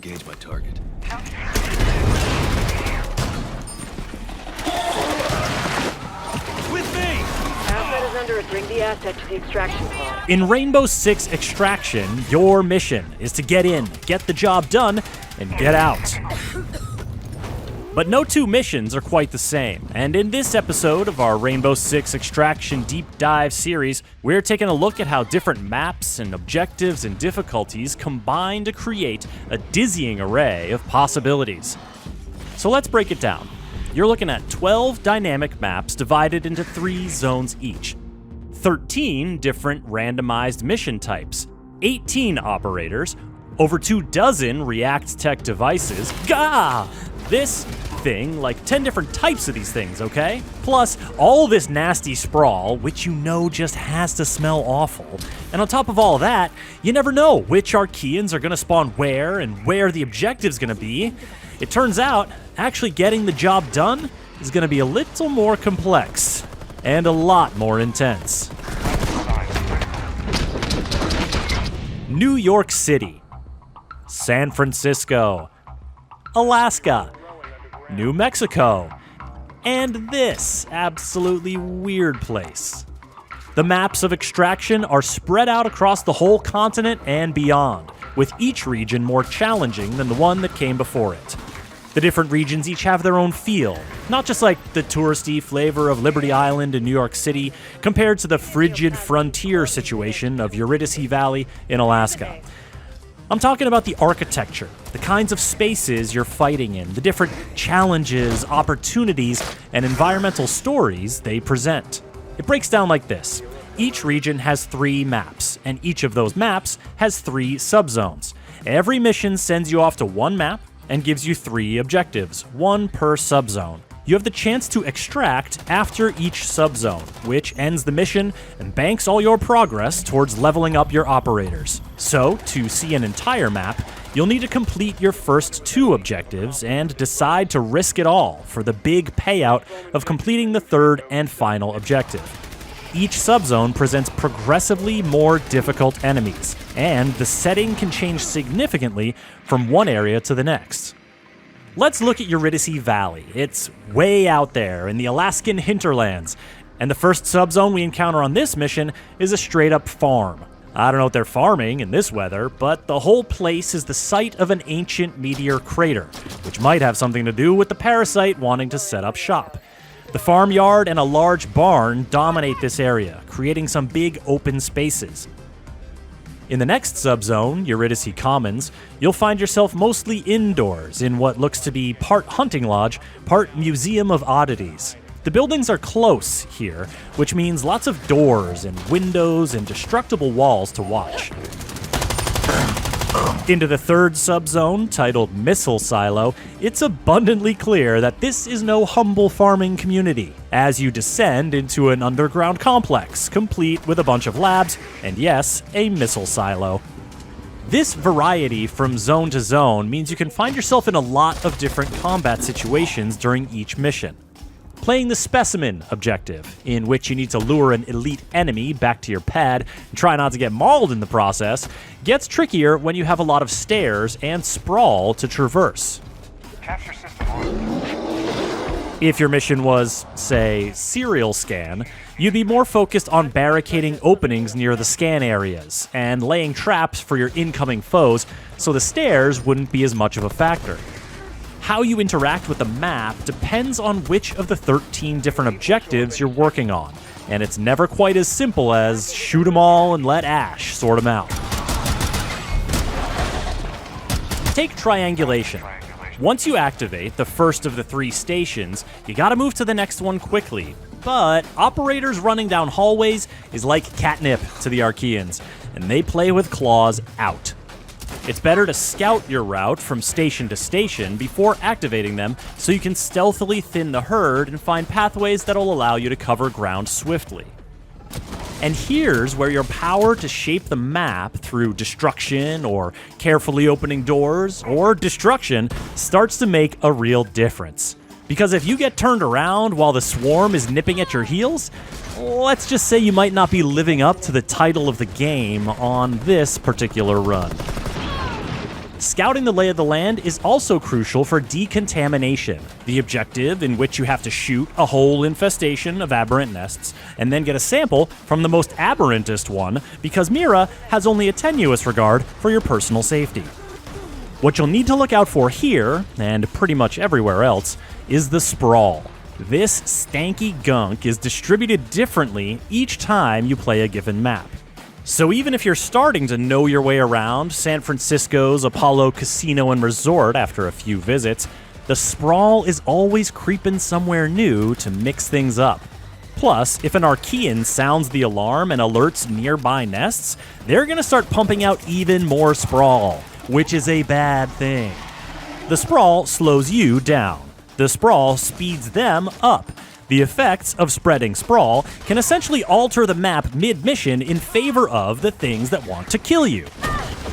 engage my target. With me! Asset is under it. Bring the asset to the extraction pod. In Rainbow Six Extraction, your mission is to get in, get the job done, and get out. But no two missions are quite the same, and in this episode of our Rainbow Six Extraction Deep Dive series, we're taking a look at how different maps and objectives and difficulties combine to create a dizzying array of possibilities. So let's break it down. You're looking at 12 dynamic maps divided into 3 zones each, 13 different randomized mission types, 18 operators, over 24 React Tech devices. Gah! This thing, like 10 different types of these things, okay? Plus, all this nasty sprawl, which you know just has to smell awful. And on top of all that, you never know which Archeans are gonna spawn where and where the objective's gonna be. It turns out, actually getting the job done is gonna be a little more complex and a lot more intense. New York City, San Francisco, Alaska, New Mexico, and this absolutely weird place. The maps of Extraction are spread out across the whole continent and beyond, with each region more challenging than the one that came before it. The different regions each have their own feel, not just like the touristy flavor of Liberty Island in New York City compared to the frigid frontier situation of Eurydice Valley in Alaska. I'm talking about the architecture, the kinds of spaces you're fighting in, the different challenges, opportunities, and environmental stories they present. It breaks down like this. Each region has 3 maps, and each of those maps has 3 subzones. Every mission sends you off to one map and gives you 3 objectives, 1 per subzone. You have the chance to extract after each subzone, which ends the mission and banks all your progress towards leveling up your operators. So, to see an entire map, you'll need to complete your first 2 objectives and decide to risk it all for the big payout of completing the 3rd and final objective. Each subzone presents progressively more difficult enemies, and the setting can change significantly from one area to the next. Let's look at Eurydice Valley. It's way out there in the Alaskan hinterlands, and the first subzone we encounter on this mission is a straight-up farm. I don't know what they're farming in this weather, but the whole place is the site of an ancient meteor crater, which might have something to do with the parasite wanting to set up shop. The farmyard and a large barn dominate this area, creating some big open spaces. In the next subzone, Eurydice Commons, you'll find yourself mostly indoors in what looks to be part hunting lodge, part museum of oddities. The buildings are close here, which means lots of doors and windows and destructible walls to watch. Into the 3rd subzone, titled Missile Silo, it's abundantly clear that this is no humble farming community, as you descend into an underground complex, complete with a bunch of labs, and yes, a missile silo. This variety from zone to zone means you can find yourself in a lot of different combat situations during each mission. Playing the Specimen objective, in which you need to lure an elite enemy back to your pad and try not to get mauled in the process, gets trickier when you have a lot of stairs and sprawl to traverse. Capture system on. If your mission was, say, serial scan, you'd be more focused on barricading openings near the scan areas and laying traps for your incoming foes, so the stairs wouldn't be as much of a factor. How you interact with the map depends on which of the 13 different objectives you're working on, and it's never quite as simple as shoot them all and let Ash sort them out. Take triangulation. Once you activate the first of the 3 stations, you gotta move to the next one quickly. But operators running down hallways is like catnip to the Archeans, and they play with claws out. It's better to scout your route from station to station before activating them so you can stealthily thin the herd and find pathways that'll allow you to cover ground swiftly. And here's where your power to shape the map through destruction or carefully opening doors or destruction starts to make a real difference. Because if you get turned around while the swarm is nipping at your heels, let's just say you might not be living up to the title of the game on this particular run. Scouting the lay of the land is also crucial for decontamination, the objective in which you have to shoot a whole infestation of aberrant nests and then get a sample from the most aberrantest one, because Mira has only a tenuous regard for your personal safety. What you'll need to look out for here, and pretty much everywhere else, is the sprawl. This stanky gunk is distributed differently each time you play a given map. So even if you're starting to know your way around San Francisco's Apollo Casino and Resort after a few visits, the sprawl is always creeping somewhere new to mix things up. Plus, if an Archean sounds the alarm and alerts nearby nests, they're gonna start pumping out even more sprawl, which is a bad thing. The sprawl slows you down. The sprawl speeds them up. The effects of spreading sprawl can essentially alter the map mid-mission in favor of the things that want to kill you.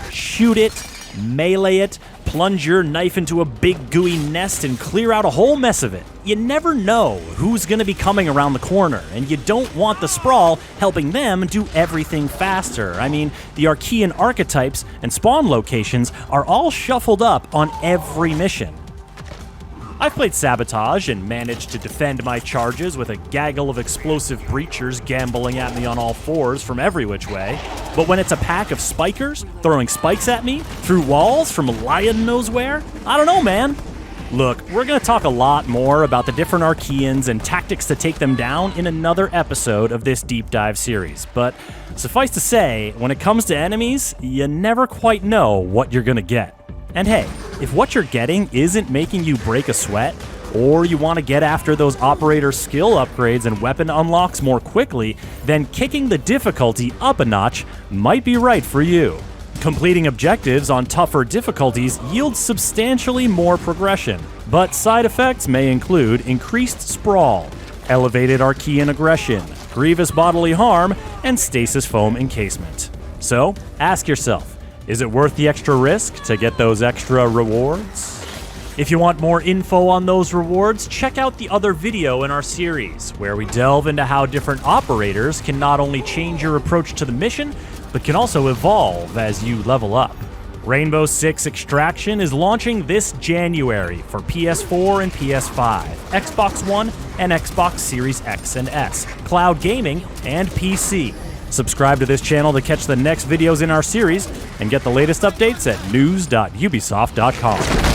Shoot it, melee it, plunge your knife into a big gooey nest and clear out a whole mess of it. You never know who's gonna be coming around the corner, and you don't want the sprawl helping them do everything faster. I mean, the Archean archetypes and spawn locations are all shuffled up on every mission. I've played Sabotage and managed to defend my charges with a gaggle of explosive breachers gambling at me on all fours from every which way. But when it's a pack of spikers throwing spikes at me through walls from lion knows where, I don't know, man. Look, we're gonna talk a lot more about the different Archeans and tactics to take them down in another episode of this deep dive series. But suffice to say, when it comes to enemies, you never quite know what you're gonna get. And hey, if what you're getting isn't making you break a sweat, or you want to get after those operator skill upgrades and weapon unlocks more quickly, then kicking the difficulty up a notch might be right for you. Completing objectives on tougher difficulties yields substantially more progression, but side effects may include increased sprawl, elevated Archean aggression, grievous bodily harm, and stasis foam encasement. So, ask yourself, is it worth the extra risk to get those extra rewards? If you want more info on those rewards, check out the other video in our series, where we delve into how different operators can not only change your approach to the mission, but can also evolve as you level up. Rainbow Six Extraction is launching this January for PS4 and PS5, Xbox One and Xbox Series X and S, cloud gaming, and PC. Subscribe to this channel to catch the next videos in our series and get the latest updates at news.ubisoft.com.